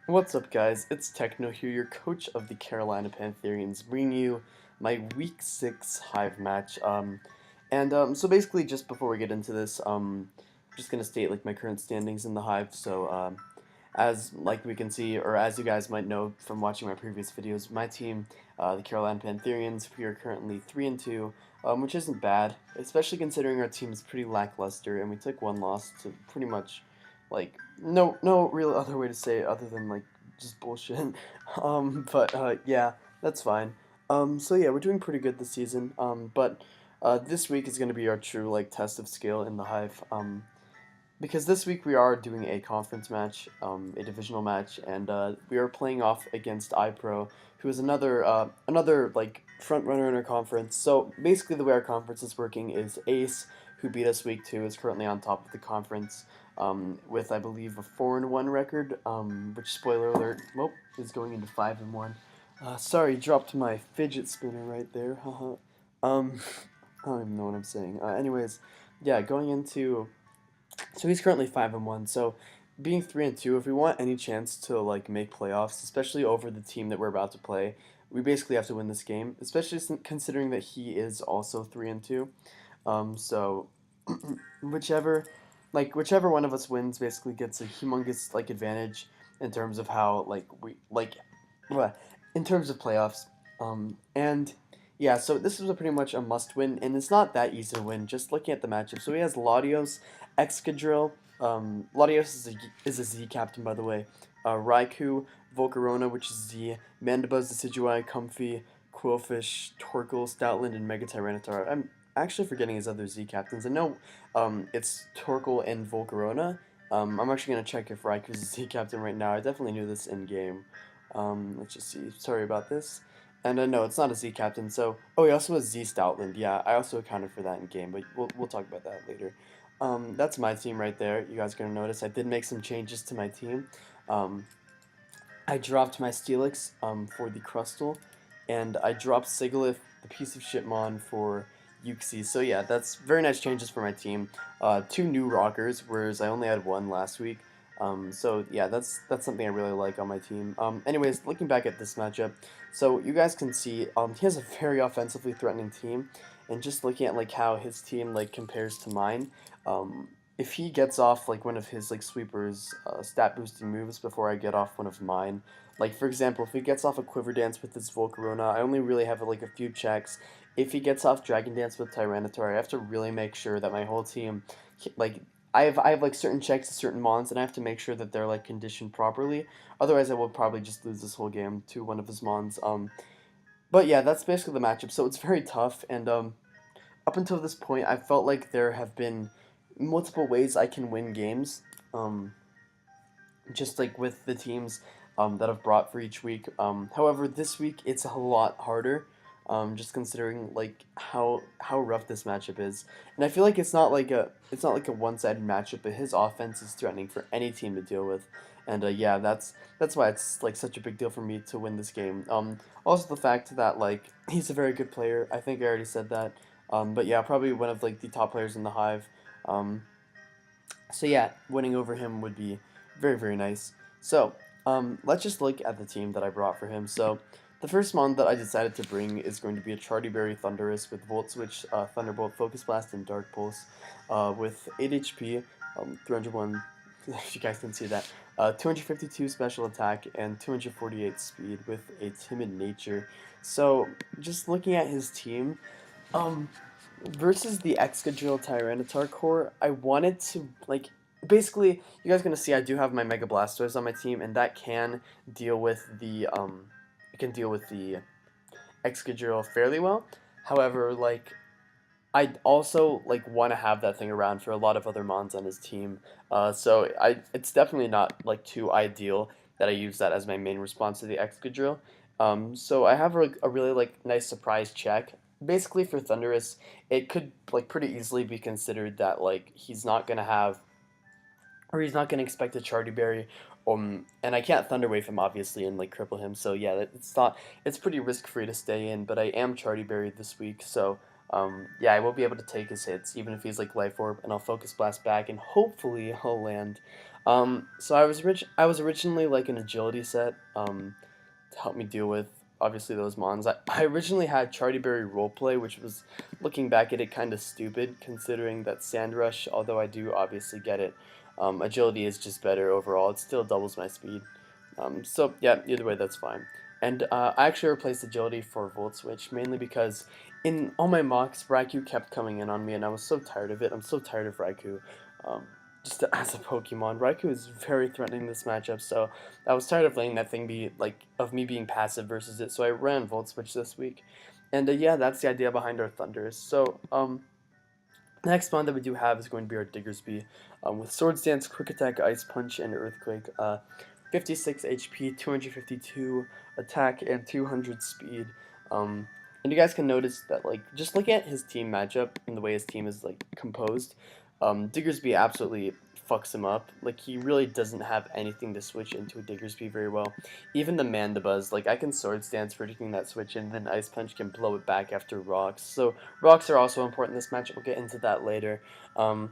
What's up, guys? It's Techno here, your coach of the Carolina Pantherians, bringing you my Week 6 Hive match. So basically, just before we get into this, I'm just gonna state like my current standings in the Hive. As like we can see, or as you guys might know from watching my previous videos, my team, the Carolina Pantherians, we are currently 3-2, which isn't bad, especially considering our team is pretty lackluster, and we took one loss to pretty much like no real other way to say it other than like just bullshit. Yeah, that's fine. So yeah, we're doing pretty good this season. But this week is gonna be our true like test of skill in the Hive. Because this week we are doing a conference match, a divisional match, and we are playing off against iPro, who is another like front runner in our conference. So basically, the way our conference is working is Ace, who beat us week 2, is currently on top of the conference, with I believe a 4-1 record. Which spoiler alert, well, is going into 5-1. Sorry, dropped my fidget spinner right there. Haha. um, I don't even know what I'm saying. Anyways, yeah, going into so he's currently 5-1. So being 3-2, if we want any chance to like make playoffs, especially over the team that we're about to play, we basically have to win this game. Especially considering that he is also 3-2. So whichever, whichever one of us wins, basically gets a humongous like advantage in terms of how like we like, bleh, in terms of playoffs. And yeah, so this is pretty much a must win, and it's not that easy to win. Just looking at the matchup, so he has Latios, Excadrill. Latios is a Z captain, by the way. Raikou, Volcarona, which is Z, Mandibuzz, Decidueye, Comfey, Quillfish, Torkoal, Stoutland, and Mega Tyranitar. I'm actually forgetting his other Z captains. I know it's Torkoal and Volcarona. I'm actually going to check if Raikou is a Z captain right now. I definitely knew this in game. Let's just see. Sorry about this. And no, it's not a Z captain. So, oh, he also has Z Stoutland. Yeah, I also accounted for that in game, but we'll talk about that later. That's my team right there. You guys are gonna notice I did make some changes to my team. Um, I dropped my Steelix for the Crustle, and I dropped Sigilyph, the piece of shit mon, for Uxie. So yeah, that's very nice changes for my team. Two new rockers, whereas I only had one last week. So yeah, that's something I really like on my team. Anyways, looking back at this matchup, so you guys can see he has a very offensively threatening team, and just looking at like how his team like compares to mine. Um, if he gets off like one of his like sweepers stat boosting moves before I get off one of mine, like for example, if he gets off a Quiver Dance with his Volcarona, I only really have like a few checks. If he gets off Dragon Dance with Tyranitar, I have to really make sure that my whole team, like I have like certain checks to certain mons, and I have to make sure that they're like conditioned properly. Otherwise, I will probably just lose this whole game to one of his mons. But yeah, that's basically the matchup. So it's very tough, and up until this point, I felt like there have been multiple ways I can win games. Um, just like with the teams that I've brought for each week. However, this week it's a lot harder. Just considering like how rough this matchup is, and I feel like it's not like a one-sided matchup, but his offense is threatening for any team to deal with, and yeah, that's why it's like such a big deal for me to win this game. Also the fact that like he's a very good player. I think I already said that. But yeah, probably one of like the top players in the Hive. Um, so yeah, winning over him would be very, very nice. So let's just look at the team that I brought for him. So the first mon that I decided to bring is going to be a Chartyberry Thundurus with Volt Switch, Thunderbolt, Focus Blast, and Dark Pulse, with 8 HP, 301. You guys can see that. 252 special attack and 248 speed with a timid nature. So just looking at his team, um, versus the Excadrill Tyranitar core, I wanted to like basically you guys are gonna see I do have my Mega Blastoise on my team, and that can deal with the it can deal with the Excadrill fairly well. However, like I also like want to have that thing around for a lot of other mons on his team. It's definitely not like too ideal that I use that as my main response to the Excadrill. So I have a really like nice surprise check. Basically for Thundurus, it could like pretty easily be considered that like he's not gonna expect a Charty Berry. And I can't Thunder Wave him obviously and like cripple him. So yeah, it's pretty risk free to stay in. But I am Charty Berry this week, so yeah, I will be able to take his hits even if he's like Life Orb, and I'll Focus Blast back, and hopefully I'll land So I was originally like an agility set to help me deal with obviously those mons. I originally had Chartyberry roleplay, which was, looking back at it, kind of stupid considering that Sand Rush, although I do obviously get it, agility is just better overall. It still doubles my speed. So yeah, either way, that's fine. And I actually replaced agility for Volt Switch mainly because in all my mocks, Raikou kept coming in on me, and I was so tired of it. I'm so tired of Raikou. Um, just as a Pokemon, Raikou is very threatening this matchup, so I was tired of letting that thing be, like, of me being passive versus it, so I ran Volt Switch this week. And yeah, that's the idea behind our Thunders. So, the next mon that we do have is going to be our Diggersby, with Swords Dance, Quick Attack, Ice Punch, and Earthquake. 56 HP, 252 attack, and 200 speed. And you guys can notice that, like, just look at his team matchup and the way his team is, like, composed. Diggersby absolutely fucks him up. Like, he really doesn't have anything to switch into a Diggersby very well. Even the Mandibuzz, like, I can Swords Dance for taking that switch, and then Ice Punch can blow it back after Rocks. So Rocks are also important in this match. We'll get into that later. And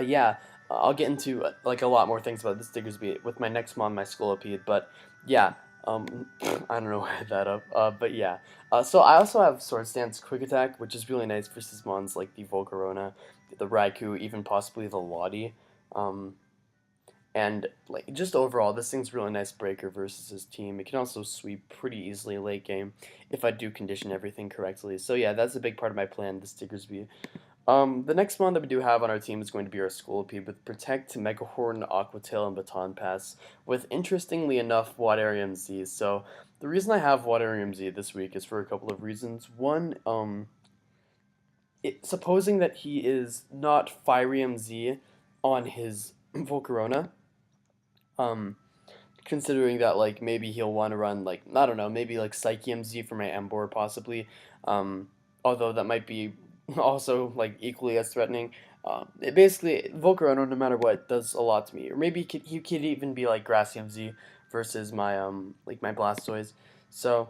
yeah, I'll get into like a lot more things about this Diggersby with my next mon, my Scolipede. But yeah, I don't know why I had that up. But yeah, so I also have Sword Stance Quick Attack, which is really nice versus mons like the Volcarona, the Raikou, even possibly the Lottie. Um, and like just overall, this thing's really nice breaker versus his team. It can also sweep pretty easily late game if I do condition everything correctly. So yeah, that's a big part of my plan, this Diggersby. The next mon that we do have on our team is going to be our Scolipede with Protect, Megahorn, Aqua Tail, and Baton Pass, with, interestingly enough, Waterium Z. So the reason I have Waterium Z this week is for a couple of reasons. One, supposing that he is not Firium Z on his Volcarona, um, considering that, like, maybe he'll want to run, like, I don't know, maybe like Psychium Z for my Embor possibly, um, although that might be also like equally as threatening. It basically, Volcarona, no matter what, does a lot to me. Or maybe he could even be like Gracium Z versus my like my Blastoise. So,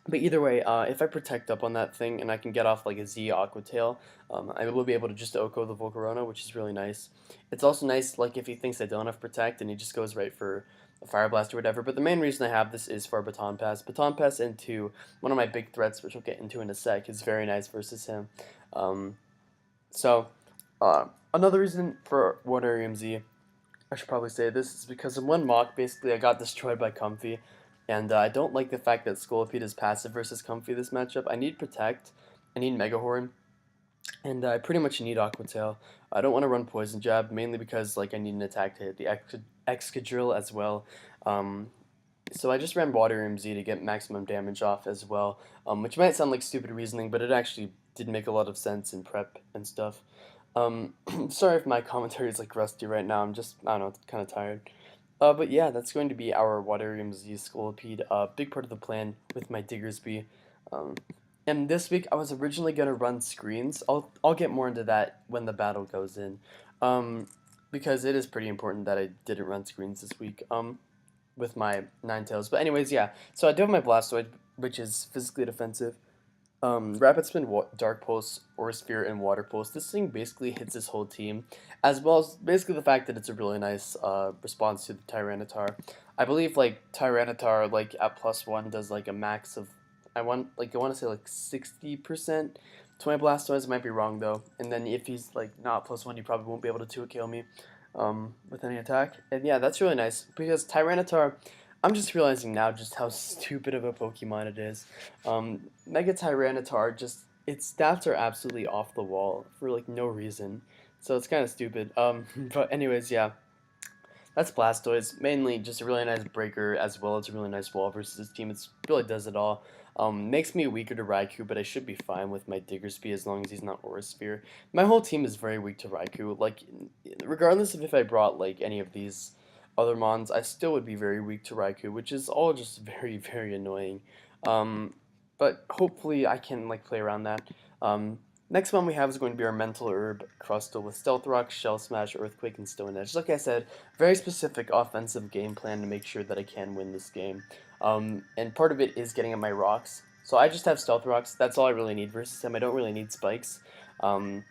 but either way, if I protect up on that thing and I can get off like a Z Aqua Tail, I will be able to just Oko the Volcarona, which is really nice. It's also nice, like, if he thinks I don't have Protect and he just goes right for a Fire Blast or whatever. But the main reason I have this is for Baton Pass. Baton Pass into one of my big threats, which we'll get into in a sec, is very nice versus him. Um, so, another reason for Waterium Z, I should probably say this, is because in one mock, basically, I got destroyed by Comfy, and I don't like the fact that Scolipede is passive versus Comfy this matchup. I need Protect, I need Megahorn, and I pretty much need Aqua Tail. I don't want to run Poison Jab, mainly because, like, I need an attack to hit the Excadrill as well. Um, so I just ran Waterium Z to get maximum damage off as well, which might sound like stupid reasoning, but it actually did make a lot of sense in prep and stuff. Sorry if my commentary is like rusty right now. I'm just, I don't know, kind of tired. But yeah, that's going to be our Waterium Z Scolipede. Big part of the plan with my Diggersby. Um, and this week I was originally gonna run screens. I'll get more into that when the battle goes in, um, because it is pretty important that I didn't run screens this week. With my Ninetales. But anyways, yeah. So I do have my Blastoise, which is physically defensive. Rapid Spin, Dark Pulse, Aura Sphere, and Water Pulse. This thing basically hits his whole team, as well as basically the fact that it's a really nice response to the Tyranitar. I believe like Tyranitar like at +1 does like a max of I want to say like 60% to my Blastoise. I might be wrong though. And then if he's like not +1, you probably won't be able to 2-kill me with any attack. And yeah, that's really nice because Tyranitar, I'm just realizing now just how stupid of a Pokemon it is. Mega Tyranitar, just its stats are absolutely off the wall for like no reason, so it's kind of stupid. But anyways, yeah, that's Blastoise. Mainly just a really nice breaker as well as a really nice wall versus his team. It really does it all. Makes me weaker to Raikou, but I should be fine with my Diggersby as long as he's not Aura Sphere. My whole team is very weak to Raikou. Like, regardless of if I brought like any of these other mons, I still would be very weak to Raikou, which is all just very, very annoying. Um, but hopefully I can like play around that. Next one we have is going to be our Mental Herb Crustle with Stealth Rock, Shell Smash, Earthquake, and Stone Edge. Like I said, very specific offensive game plan to make sure that I can win this game. And part of it is getting at my rocks. So I just have Stealth Rocks. That's all I really need versus him. I don't really need spikes. Um,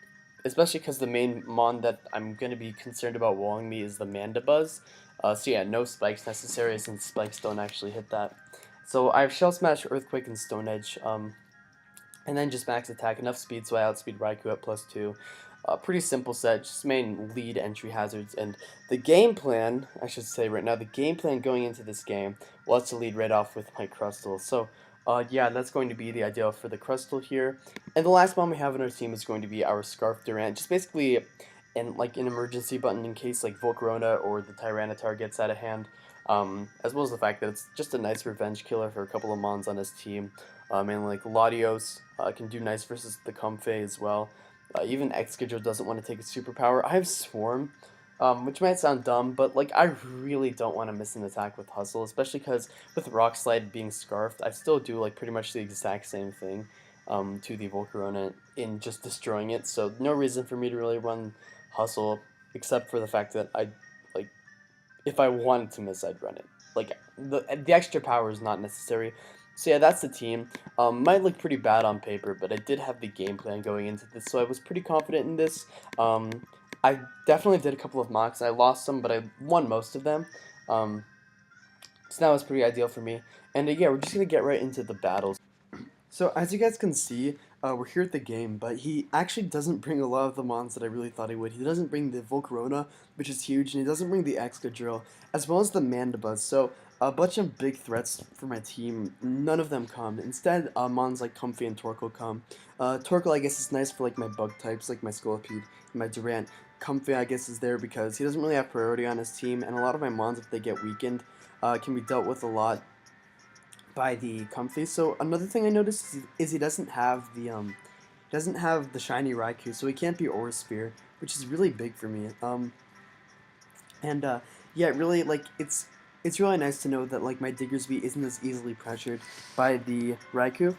especially because the main mon that I'm going to be concerned about walling me is the Mandibuzz. So yeah, no spikes necessary since spikes don't actually hit that. So I have Shell Smash, Earthquake, and Stone Edge, and then just max attack, enough speed so I outspeed Raikou at +2. Pretty simple set, just main lead entry hazards, and the game plan, I should say right now, the game plan going into this game was to lead right off with my Crustle. So yeah, that's going to be the ideal for the Crustle here. And the last one we have in our team is going to be our Scarf Durant, just basically an emergency button in case like Volcarona or the Tyranitar gets out of hand. As well as the fact that it's just a nice revenge killer for a couple of mons on his team. And like Latios can do nice versus the Comfey as well. Even Excadrill doesn't want to take a superpower. I have Swarm, which might sound dumb, but like I really don't want to miss an attack with Hustle, especially because with Rock Slide being Scarfed, I still do like pretty much the exact same thing to the Volcarona in just destroying it. So no reason for me to really run Hustle, except for the fact that I like if I wanted to miss, I'd run it. Like the extra power is not necessary. So yeah, that's the team. Might look pretty bad on paper, but I did have the game plan going into this, so I was pretty confident in this. Um, I definitely did a couple of mocks. I lost some, but I won most of them. Um, so that was pretty ideal for me. And yeah, we're just gonna get right into the battles. So as you guys can see, we're here at the game, but he actually doesn't bring a lot of the mons that I really thought he would. He doesn't bring the Volcarona, which is huge, and he doesn't bring the Excadrill, as well as the Mandibuzz. So a bunch of big threats for my team, none of them come. Instead, mons like Comfey and Torkoal come. Torkoal, I guess, is nice for like my bug types, like my Scolipede and my Durant. Comfey, I guess, is there because he doesn't really have priority on his team, and a lot of my mons, if they get weakened, can be dealt with a lot by the Comfy. So another thing I noticed is he doesn't have the shiny Raikou, so he can't be Aura Sphere, which is really big for me. And yeah, really like it's really nice to know that like my Diggersby isn't as easily pressured by the Raikou.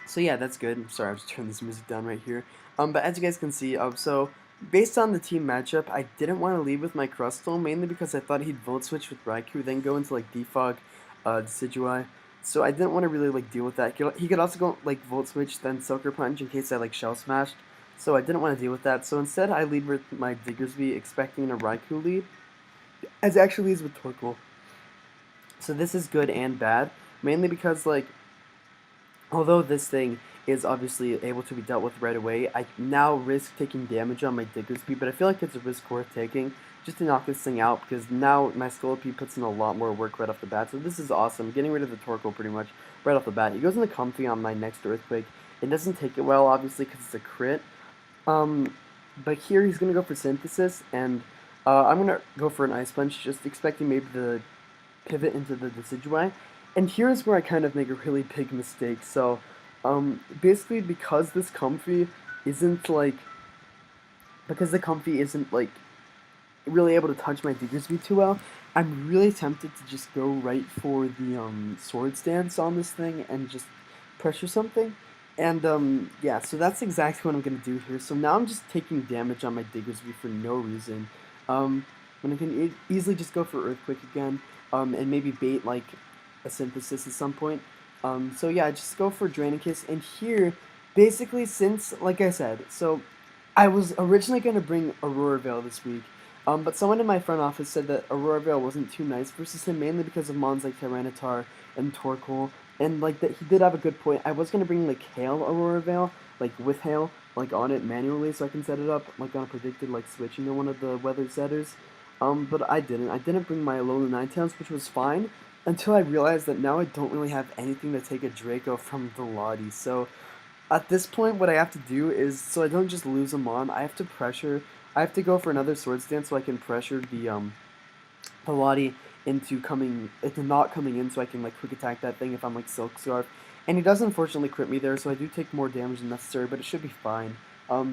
So yeah, that's good. I'm sorry, I have to turn this music down right here. But as you guys can see, so based on the team matchup, I didn't want to lead with my Crustle, mainly because I thought he'd Volt Switch with Raikou, then go into like Defog, Decidueye. So I didn't want to really like deal with that. He could also go like Volt Switch, then Sucker Punch in case I like Shell Smashed. So I didn't want to deal with that. So instead, I lead with my Diggersby, expecting a Raikou lead, as it actually leads with Torkoal. So this is good and bad, mainly because like although this thing is obviously able to be dealt with right away, I now risk taking damage on my Diggersby, but I feel like it's a risk worth taking just to knock this thing out, because now my Scolipede puts in a lot more work right off the bat, so this is awesome, getting rid of the Torkoal pretty much right off the bat. He goes into Comfy on my next Earthquake. It doesn't take it well, obviously, because it's a crit, but here he's going to go for Synthesis, and I'm going to go for an Ice Punch, just expecting maybe the pivot into the Decidueye. And here's where I kind of make a really big mistake. So, basically, because this Comfy isn't like, because the Comfy isn't like really able to touch my Diggersby too well, I'm really tempted to just go right for the Sword Stance on this thing and just pressure something. And yeah, so that's exactly what I'm gonna do here. So now I'm just taking damage on my Diggersby for no reason. When I can easily just go for Earthquake again, and maybe bait like a Synthesis at some point. So yeah, just go for Draining Kiss. And here, basically, since like I said, so I was originally gonna bring Aurora Veil this week. But someone in my front office said that Aurora Veil wasn't too nice versus him, mainly because of mons like Tyranitar and Torkoal, and like that he did have a good point. I was gonna bring like Hail Aurora Veil, like with Hail, like on it manually, so I can set it up like on a predicted like switch into one of the weather setters. But I didn't. I didn't bring my Alola Ninetales, which was fine until I realized that now I don't really have anything to take a Draco from the Lottie. So at this point, what I have to do is, so I don't just lose them on, I have to pressure, I have to go for another Sword Stance so I can pressure the Lottie into not coming in, so I can like quick attack that thing if I'm like Silk Scarf. And he does unfortunately crit me there, so I do take more damage than necessary, but it should be fine.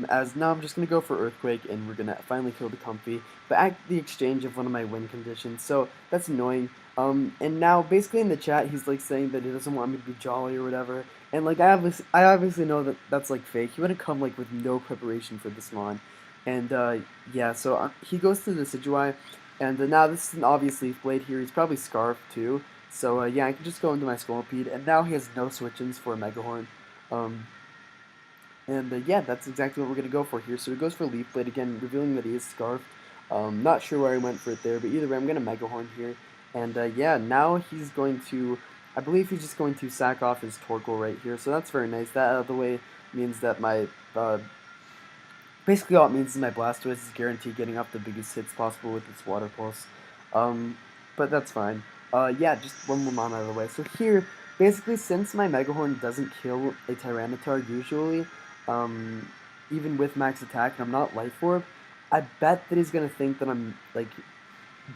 As now I'm just gonna go for Earthquake, and we're gonna finally kill the Comfy, but at the exchange of one of my win conditions, so that's annoying. And now basically in the chat he's like saying that he doesn't want me to be jolly or whatever, and like I obviously know that that's like fake. He wouldn't come like with no preparation for this mon, and yeah, so he goes to the Decidueye, and now this is an obvious Leaf Blade here. He's probably Scarf too, so yeah, I can just go into my Scolipede, and now he has no switch-ins for Megahorn. Um, And yeah, that's exactly what we're going to go for here. So he goes for Leaf Blade again, revealing that he is Scarfed. Not sure where I went for it there, but either way, I'm going to Mega Horn here. And yeah, now he's going to, I believe he's just going to sack off his Torkoal right here. So that's very nice. That out of the way means that my, basically all it means is my Blastoise is guaranteed getting off the biggest hits possible with its Water Pulse. But that's fine. Yeah, just one more Mon out of the way. So here, basically, since my Mega Horn doesn't kill a Tyranitar usually, um, even with max attack, and I'm not Life Orb, I bet that he's gonna think that I'm like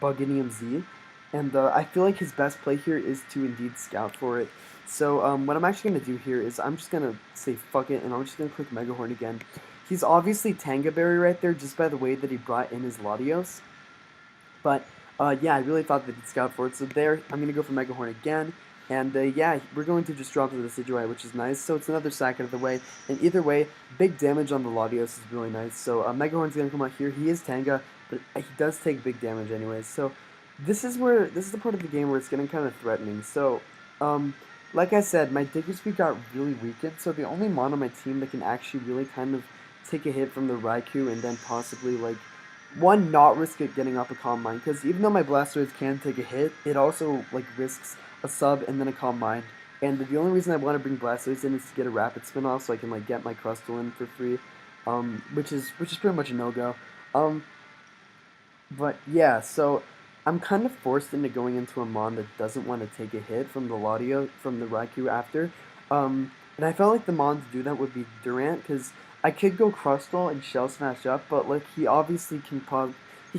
Bugginium Z, and I feel like his best play here is to indeed scout for it. So what I'm actually gonna do here is I'm just gonna say fuck it, and I'm just gonna click Mega Horn again. He's obviously Tanga Berry right there, just by the way that he brought in his Latios. But yeah, I really thought that he'd scout for it. So there, I'm gonna go for Mega Horn again. And yeah, we're going to just drop to the Decidueye, which is nice. So it's another sack out of the way. And either way, big damage on the Latios is really nice. So Mega Horn's going to come out here. He is Tanga, but he does take big damage anyways. So this is the part of the game where it's getting kind of threatening. So, like I said, my Diggersby got really weakened. So the only mon on my team that can actually really kind of take a hit from the Raikou and then possibly, like, one, not risk it getting off a Calm Mind, because even though my Blastoise can take a hit, it also, like, risks a sub and then a Calm Mind. And the only reason I want to bring Blastoise in is to get a Rapid Spin off, so I can, like, get my Crustle in for free, which is pretty much a no-go. But yeah, so I'm kind of forced into going into a Mon that doesn't want to take a hit from the from the Raikou after. And I felt like the Mon to do that would be Durant, because I could go Crustle and Shell Smash up, but like he obviously he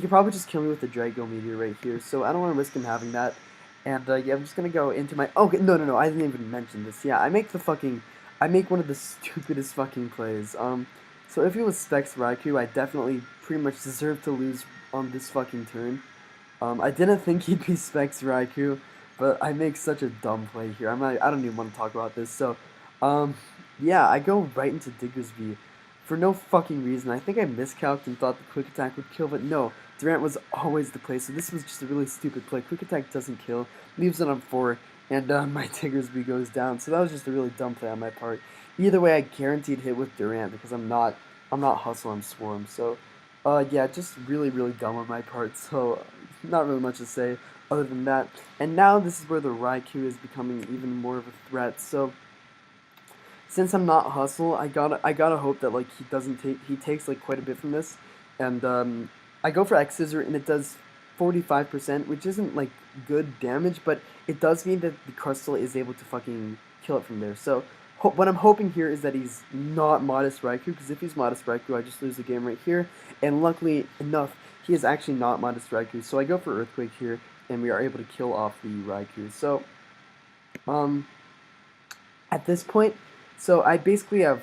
could probably just kill me with the Drago Meteor right here, so I don't want to risk him having that. And yeah, I'm just gonna go into my. Okay, no, I didn't even mention this. Yeah, I make one of the stupidest fucking plays. So if it was Specs Raikou, I definitely pretty much deserve to lose on this fucking turn. I didn't think he'd be Specs Raikou, but I make such a dumb play here. I don't even want to talk about this. So, um, yeah, I go right into Diggersby for no fucking reason. I think I miscalculated and thought the Quick Attack would kill, but no, Durant was always the play. So this was just a really stupid play. Quick Attack doesn't kill, leaves it on 4, and my Diggersby goes down. So that was just a really dumb play on my part. Either way, I guaranteed hit with Durant because I'm not Hustle, I'm Swarm. So, yeah, just really, really dumb on my part. So, not really much to say other than that. And now this is where the Raikou is becoming even more of a threat. So, since I'm not Hustle, I gotta hope that like he takes like quite a bit from this, and I go for X Scissor and it does 45%, which isn't like good damage, but it does mean that the Crustle is able to fucking kill it from there. So what I'm hoping here is that he's not Modest Raikou, because if he's Modest Raikou, I just lose the game right here. And luckily enough, he is actually not Modest Raikou, so I go for Earthquake here, and we are able to kill off the Raikou. So, um, at this point, so I basically have,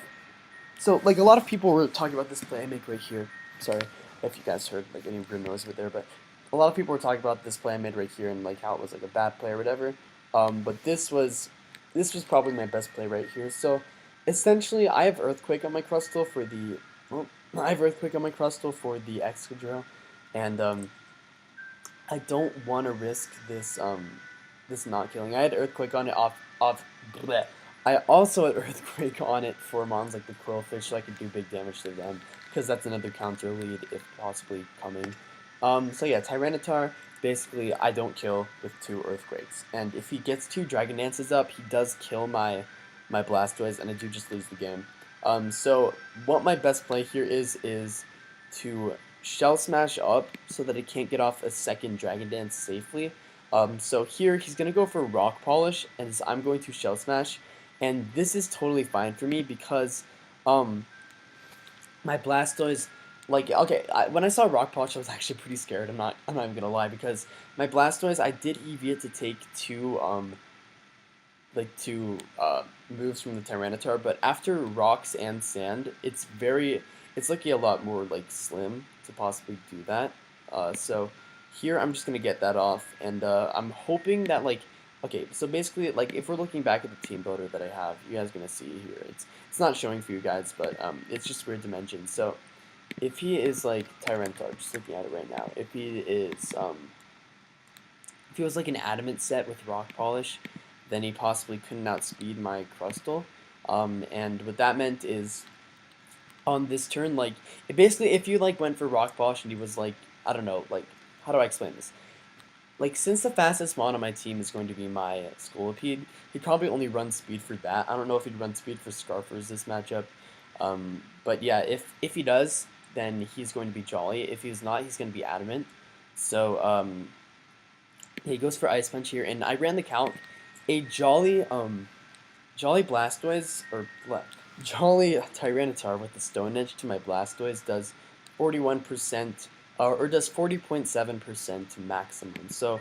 so like a lot of people were talking about this play I make right here. Sorry if you guys heard like any room noise over there, but a lot of people were talking about this play I made right here and like how it was like a bad play or whatever. But this was probably my best play right here. So essentially, I have Earthquake on my Crustle for the, well, I have Earthquake on my Crustle for the Excadrill, and I don't want to risk this this not killing. I had Earthquake on it off. Bleh. I also had Earthquake on it for mons like the Quillfish, so I could do big damage to them, because that's another counter lead if possibly coming. So yeah, Tyranitar, basically I don't kill with 2 Earthquakes, and if he gets 2 Dragon Dances up, he does kill my Blastoise, and I do just lose the game. So what my best play here is to Shell Smash up so that it can't get off a second Dragon Dance safely. So here he's going to go for Rock Polish, and I'm going to Shell Smash, and this is totally fine for me because um, my Blastoise, like, okay, when I saw Rock Polish, I was actually pretty scared. I'm not even gonna lie, because my Blastoise, I did EV it to take 2 like 2 moves from the Tyranitar, but after rocks and sand, it's looking a lot more like slim to possibly do that. So here I'm just gonna get that off, and I'm hoping that like, okay, so basically like if we're looking back at the team builder that I have, you guys are gonna see here. It's not showing for you guys, but it's just weird dimensions. So if he is like Tyranitar, just looking at it right now, if he was like an adamant set with rock polish, then he possibly couldn't outspeed my Crustle. And what that meant is on this turn, like, it basically, if you, like, went for Rock Polish and he was, like, I don't know, like, how do I explain this? Like, since the fastest mon on my team is going to be my Scolipede, he'd probably only run speed for that. I don't know if he'd run speed for Scarfers this matchup. But yeah, if he does, then he's going to be Jolly. If he's not, he's going to be Adamant. So, he goes for Ice Punch here, and I ran the count. A Jolly Blastoise, or Jolly Tyranitar with the Stone Edge to my Blastoise does 41%, or does 40.7% maximum. So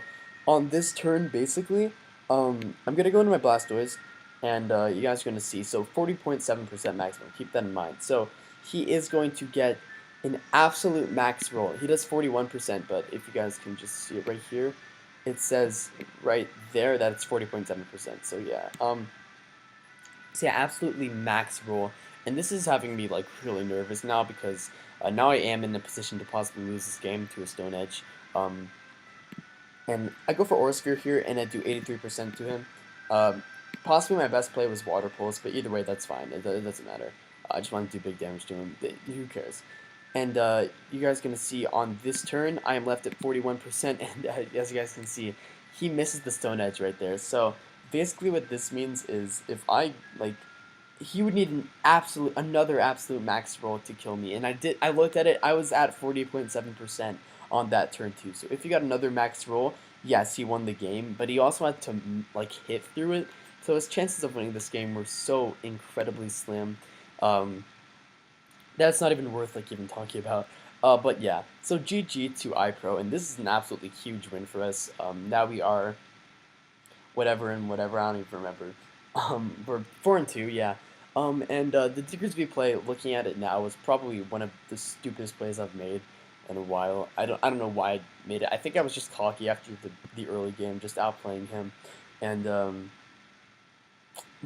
on this turn, basically, I'm going to go into my Blastoise, and you guys are going to see, so 40.7% maximum, keep that in mind. So he is going to get an absolute max roll. He does 41%, but if you guys can just see it right here, it says right there that it's 40.7%. So yeah, so yeah, absolutely max roll, and this is having me like really nervous now because now I am in a position to possibly lose this game to a Stone Edge. Um, and I go for Aura Sphere here, and I do 83% to him. Possibly my best play was Water Pulse, but either way, that's fine. It doesn't matter. I just want to do big damage to him. Who cares? And you guys are going to see on this turn, I am left at 41%, and as you guys can see, he misses the Stone Edge right there. So basically what this means is if I, like, he would need another absolute max roll to kill me, and I looked at it, I was at 40.7% on that turn too. So if you got another max roll, yes, he won the game, but he also had to, like, hit through it. So his chances of winning this game were so incredibly slim. Um, that's not even worth, like, even talking about. But yeah, so GG to iPro, and this is an absolutely huge win for us. Now we are whatever and whatever, I don't even remember. We're 4-2, yeah. And the Diggersby play, looking at it now, was probably one of the stupidest plays I've made in a while. I don't know why I made it. I think I was just cocky after the early game, just outplaying him, and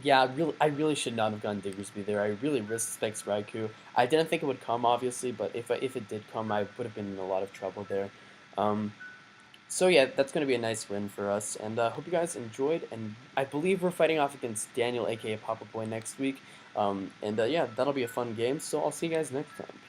yeah, I really should not have gone Diggersby there. I really respect Raikou. I didn't think it would come, obviously, but if it did come, I would have been in a lot of trouble there. Um, so yeah, that's going to be a nice win for us, and hope you guys enjoyed, and I believe we're fighting off against Daniel, aka Papa Boy, next week, and yeah, that'll be a fun game, so I'll see you guys next time.